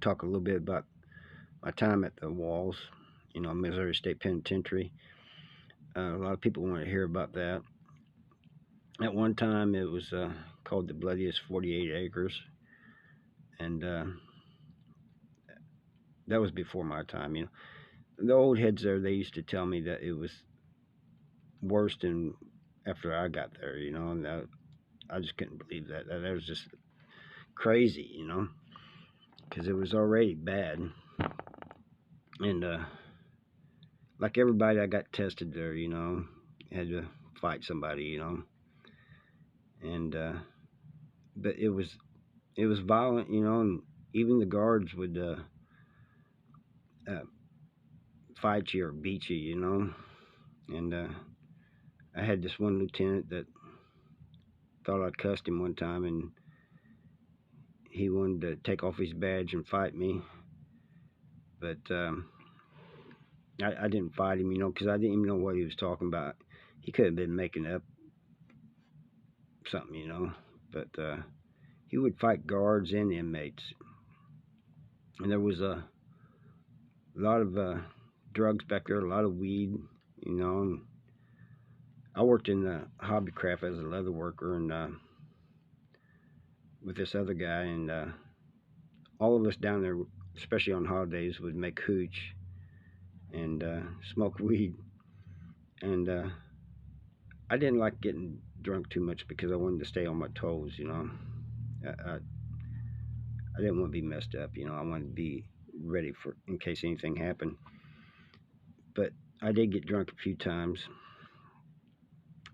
talk a little bit about my time at the walls, Missouri State Penitentiary. A lot of people want to hear about that. At one time, it was called the Bloodiest 48 Acres, and that was before my time. The old heads there, they used to tell me that it was worse than after I got there. And I just couldn't believe that. That was just crazy, because it was already bad. And like everybody, I got tested there. Had to fight somebody, and but it was violent, and even the guards would uh, fight you or beat you, and I had this one lieutenant that thought I cussed him one time, and he wanted to take off his badge and fight me, but I didn't fight him, because I didn't even know what he was talking about. He could have been making up something, but he would fight guards and inmates, and there was a lot of drugs back there, a lot of weed, and I worked in the hobby craft as a leather worker, and with this other guy, and all of us down there, especially on holidays, would make hooch and smoke weed, and I didn't like getting drunk too much because I wanted to stay on my toes, I didn't want to be messed up, I wanted to be ready for in case anything happened. But I did get drunk a few times.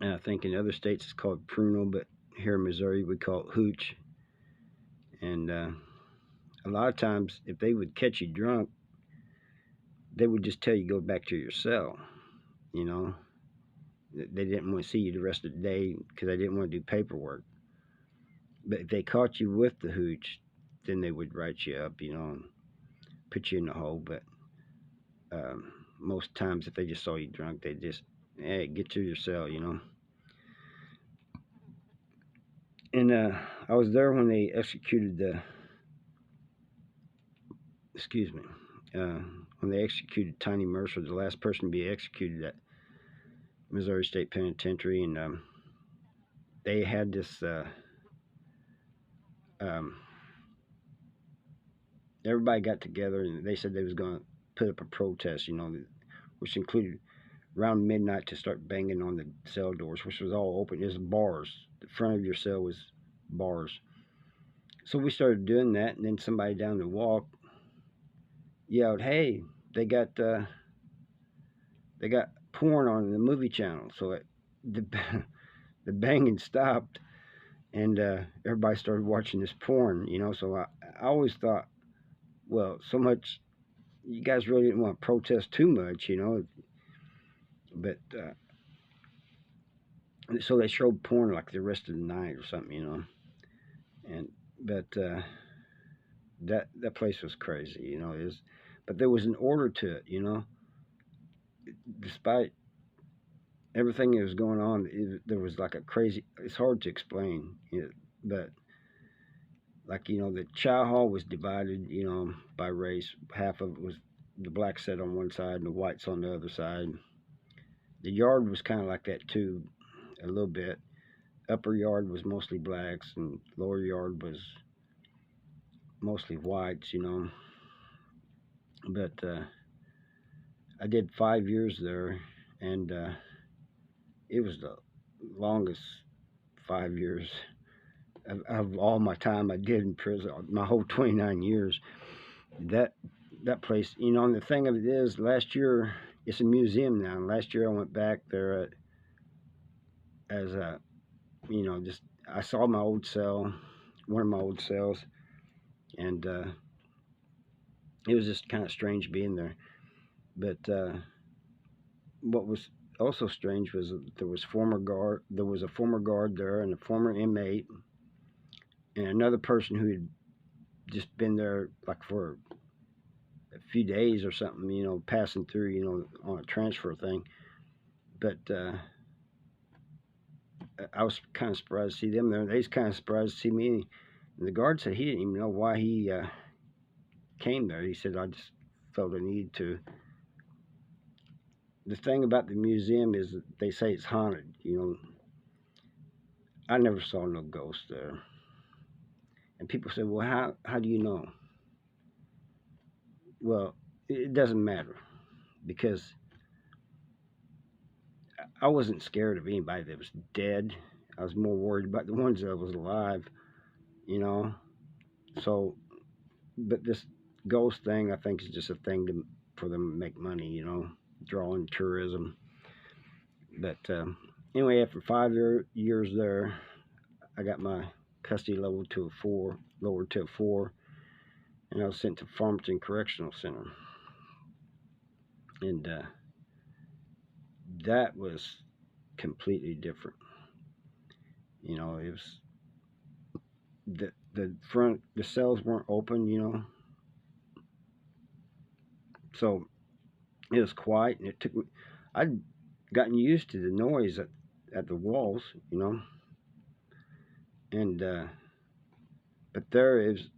And I think in other states it's called pruno, but here in Missouri we call it hooch. And a lot of times, if they would catch you drunk, they would just tell you go back to your cell. You know, they didn't want to see you the rest of the day because they didn't want to do paperwork. But if they caught you with the hooch, then they would write you up, and put you in the hole. But most times, if they just saw you drunk, they just, hey, get to your cell, And I was there when they executed excuse me, when they executed Tiny Mercer, the last person to be executed at Missouri State Penitentiary, and they had this. Everybody got together, and they said they was going to put up a protest, which included around midnight to start banging on the cell doors, which was all open. It was bars. The front of your cell was bars. So we started doing that, and then somebody down the walk yelled, "Hey, they got porn on the movie channel." So the the banging stopped, and everybody started watching this porn. So I always thought, well, so much you guys really didn't want to protest too much, but so they showed porn like the rest of the night or something, and but that place was crazy, but there was an order to it, despite everything that was going on. There was like a crazy. It's hard to explain, but like the chow hall was divided, by race. Half of it was the black set on one side and the whites on the other side. The yard was kind of like that too, a little bit. Upper yard was mostly blacks, and lower yard was mostly whites, But I did 5 years there, and it was the longest 5 years of all my time I did in prison, my whole 29 years. That place, and the thing of it is, last year, it's a museum now. And last year I went back there as a, just I saw my old cell, one of my old cells, and it was just kind of strange being there. But what was also strange was that there was a former guard there, and a former inmate, and another person who had just been there like for a few days or something, passing through, on a transfer thing. But I was kind of surprised to see them there. They was kind of surprised to see me. And the guard said he didn't even know why he came there. He said, I just felt a need to. The thing about the museum is that they say it's haunted. You know, I never saw no ghost there. And people say, well, how do you know? Well, it doesn't matter because I wasn't scared of anybody that was dead. I was more worried about the ones that was alive, you know. So, but this ghost thing, I think, is just a thing for them to make money, you know, drawing tourism. But anyway, after 5 years there, I got my custody level to a 4, lowered to a 4, and I was sent to Farmington Correctional Center. And that was completely different. You know, it was the cells weren't open, you know, so it was quiet, and it took me. I'd gotten used to the noise at the walls, you know, and but there is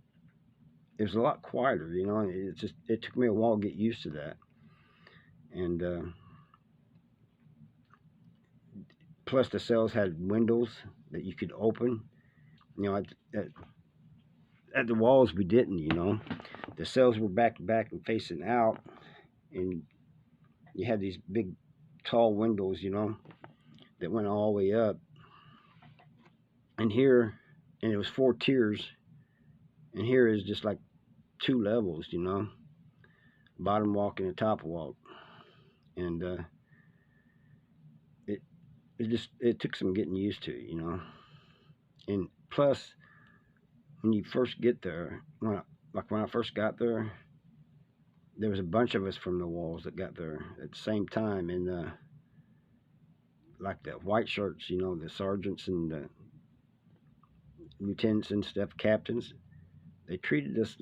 it was a lot quieter, you know. And it took me a while to get used to that, and plus the cells had windows that you could open, you know. At the walls we didn't, you know. The cells were back to back and facing out, and you had these big tall windows, you know, that went all the way up. And here, and it was 4 tiers, and here is just like 2 levels, you know, bottom walk and the top walk. And it took some getting used to, you know. And plus, when you first get there, when I first got there was a bunch of us from the walls that got there at the same time. And like the white shirts, you know, the sergeants and the lieutenants and stuff, captains, they treated us,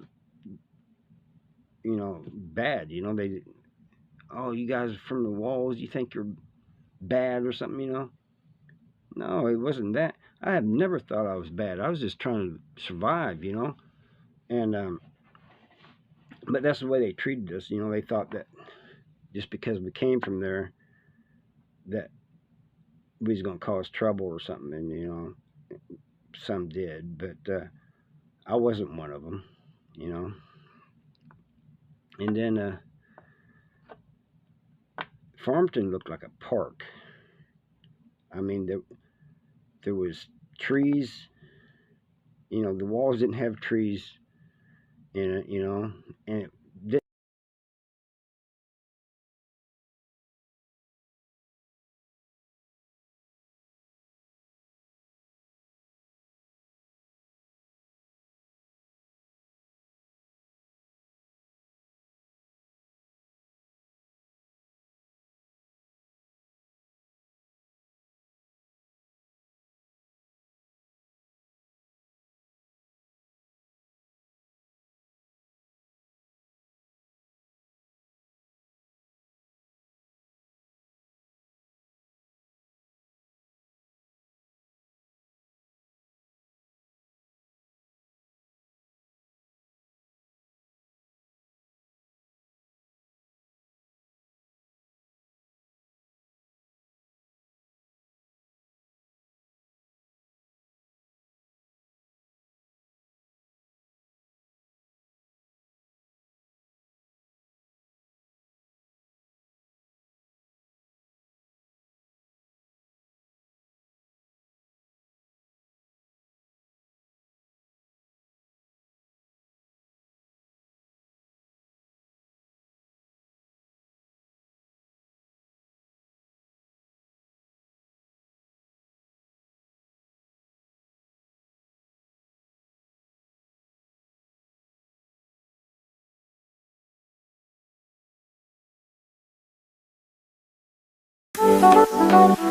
you know, bad. You know, oh, you guys are from the walls, you think you're bad or something, you know. No, it wasn't that. I have never thought I was bad. I was just trying to survive, you know. And but that's the way they treated us, you know. They thought that just because we came from there, that we was gonna cause trouble or something. And you know, some did, but I wasn't one of them, you know. And then Farmington looked like a park. I mean, there was trees. You know, the walls didn't have trees in it, you know, and it didn't. Thank you.